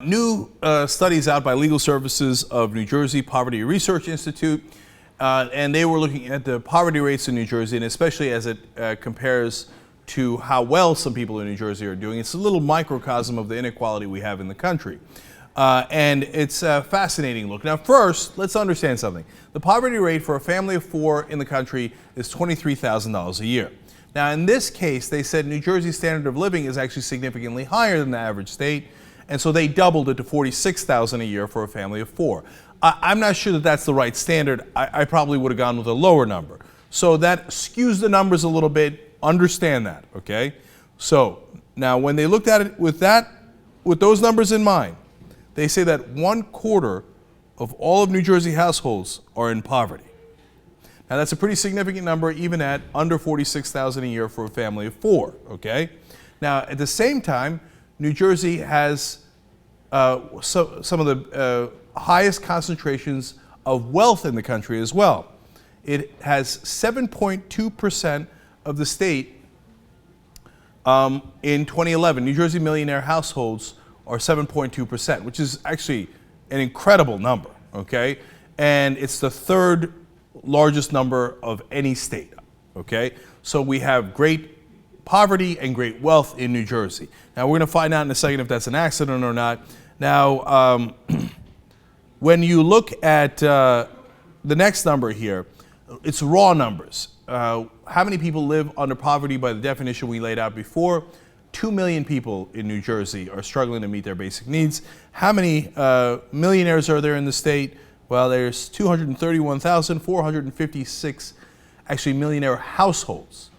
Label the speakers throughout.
Speaker 1: new studies out by Legal Services of New Jersey Poverty Research Institute, and they were looking at the poverty rates in New Jersey, and especially as it compares to how well some people in New Jersey are doing. It's a little microcosm of the inequality we have in the country. And it's a fascinating look. Now, first, let's understand something. The poverty rate for a family of four in the country is $23,000 a year. Now, in this case, they said New Jersey's standard of living is actually significantly higher than the average state, and so they doubled it to $46,000 a year for a family of four. I'm not sure that that's the right standard. I probably would have gone with a lower number. So that skews the numbers a little bit. Understand that, okay? So now when they looked at it with those numbers in mind, they say that 1/4 of all of New Jersey households are in poverty. Now that's a pretty significant number, even at under $46,000 a year for a family of four, okay? Now at the same time, New Jersey has some of the highest concentrations of wealth in the country as well. It has 7.2% of the state in 2011. New Jersey millionaire households are 7.2%, which is actually an incredible number, okay? And it's the third largest number of any state, okay? So we have great poverty and great wealth in New Jersey. Now, we're going to find out in a second if that's an accident or not. Now, when you look at the next number here, it's raw numbers. How many people live under poverty by the definition we laid out before? 2 million people in New Jersey are struggling to meet their basic needs. How many millionaires are there in the state? Well, there's 231,456 actually millionaire households.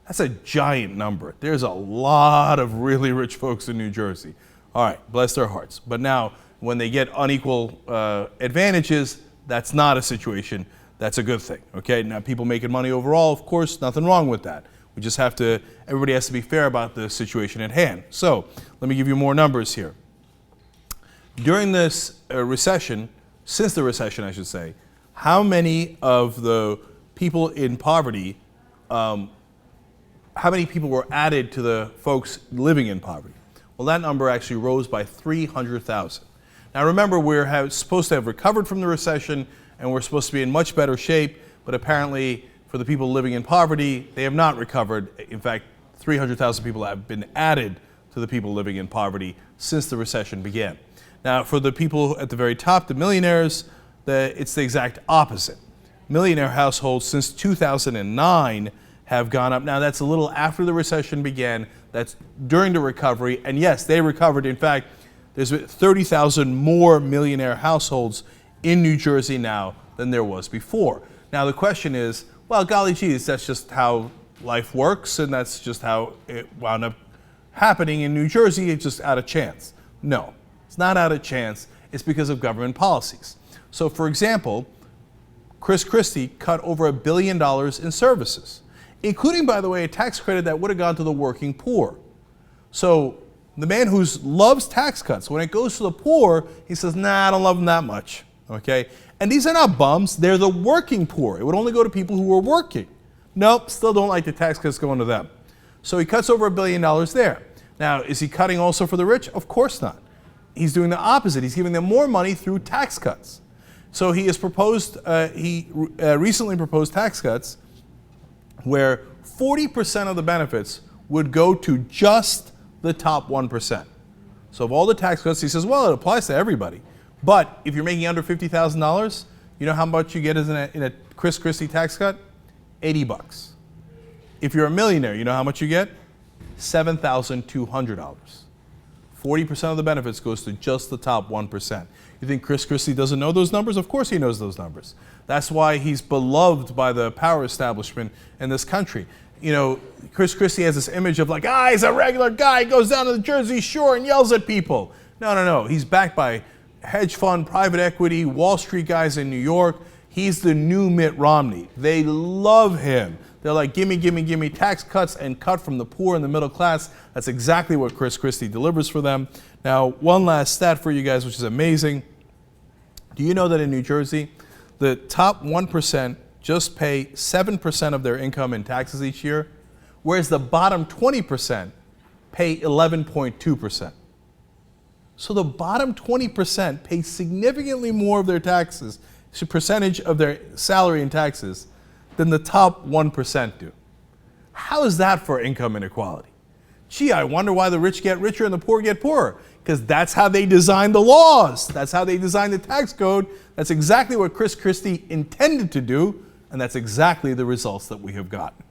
Speaker 1: That's a giant number. There's a lot of really rich folks in New Jersey. All right, bless their hearts. But now, when they get unequal advantages, that's not a situation. That's a good thing, okay? Now, people making money overall, of course, nothing wrong with that. We just have to, everybody has to be fair about the situation at hand. So, let me give you more numbers here. During this recession, since the recession, I should say, how many of the people in poverty, how many people were added to the folks living in poverty? Well, that number actually rose by 300,000. Now remember, we're supposed to have recovered from the recession and we're supposed to be in much better shape, but apparently for the people living in poverty, they have not recovered. In fact, 300,000 people have been added to the people living in poverty since the recession began. Now for the people at the very top, the millionaires, it's the exact opposite. Millionaire households since 2009 have gone up. Now that's a little after the recession began, that's during the recovery, and yes, they recovered. In fact, there's 30,000 more millionaire households in New Jersey now than there was before. Now the question is, well, golly geez, that's just how life works, and that's just how it wound up happening in New Jersey. It's just out of chance. No, it's not out of chance. It's because of government policies. So for example, Chris Christie cut over $1 billion in services, including, by the way, a tax credit that would have gone to the working poor. So the man who loves tax cuts, when it goes to the poor, he says, nah, I don't love them that much, okay? And these are not bums, they're the working poor. It would only go to people who were working. Nope, still don't like the tax cuts going to them. So he cuts over $1 billion there. Now, is he cutting also for the rich? Of course not. He's doing the opposite. He's giving them more money through tax cuts. So he has proposed, recently proposed tax cuts where 40% of the benefits would go to just the top 1%. So of all the tax cuts, he says, well, it applies to everybody. But if you're making under $50,000, you know how much you get in a Chris Christie tax cut? $80. If you're a millionaire, you know how much you get? $7,200. 40% of the benefits goes to just the top 1%. You think Chris Christie doesn't know those numbers? Of course he knows those numbers. That's why he's beloved by the power establishment in this country. You know, Chris Christie has this image of like, he's a regular guy, goes down to the Jersey Shore and yells at people. No. He's backed by hedge fund, private equity, Wall Street guys in New York. He's the new Mitt Romney. They love him. They're like, gimme tax cuts and cut from the poor and the middle class. That's exactly what Chris Christie delivers for them. Now, one last stat for you guys, which is amazing. Do you know that in New Jersey, the top 1% just pay 7% of their income in taxes each year, whereas the bottom 20% pay 11.2%. So the bottom 20% pay significantly more of their taxes, percentage of their salary in taxes, than the top 1% do. How is that for income inequality? Gee, I wonder why the rich get richer and the poor get poorer. Because that's how they designed the laws. That's how they designed the tax code. That's exactly what Chris Christie intended to do, and that's exactly the results that we have gotten.